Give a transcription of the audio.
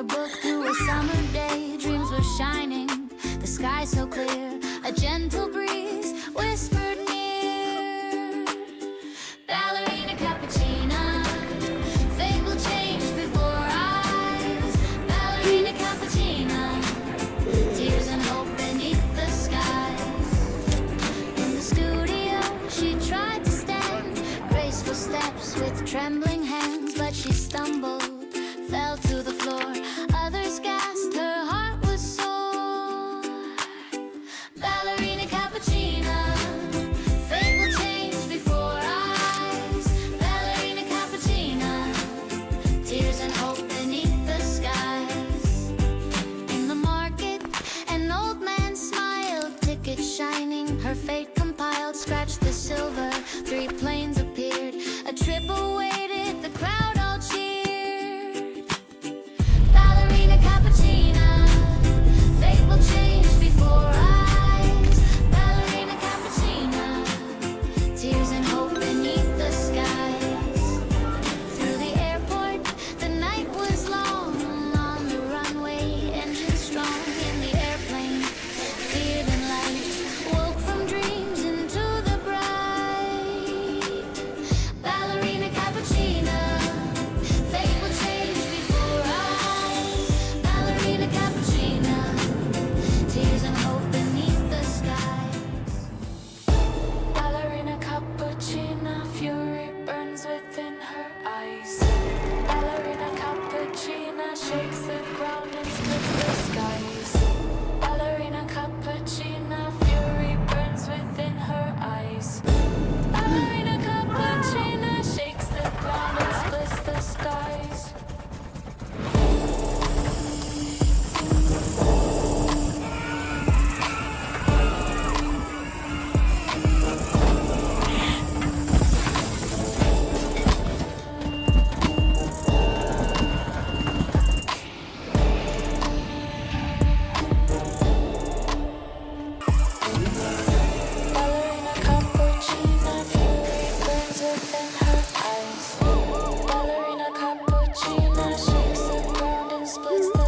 her book through a summer day. Dreams were shining, the sky so clear. A gentle breeze whispered near. Ballerina cappuccina, fate will change before our eyes. Ballerina cappuccina, tears and hope beneath the skies. In the studio she tried to stand, graceful steps with trembling hands, but she stumbled, fell to the floor. Others gasped, her heart was sore. Ballerina cappuccina, fate will change before our eyes. Ballerina cappuccina, tears and hope beneath the skies. In the market, an old man smiled, ticket shining, her fate compiled. Scratched the silver, 3 planes appeared. A trip awaited, the crowd all cheered. Ballerina cappuccina, fate will change before our eyes. Ballerina cappuccina, tears and hope beneath the skies. Through the airport, the night was long. On the runway, engines strong. In the airplane, feared and light woke from dreams into the bright. Ballerina cappuccina, fate will change before our eyes. Ballerina cappuccina, tears and hope beneath the skies. Ballerina cappuccina, fury burns within her eyes. Ballerina cappuccina shakes the ground and splits the skies. Ballerina cappuccina, fury burns within her eyes. Ballerina cappuccina shakes the ground and splits the skies. Ballerina cappuccina, fury burns within her eyes. Ballerina cappuccina shakes the ground and splits the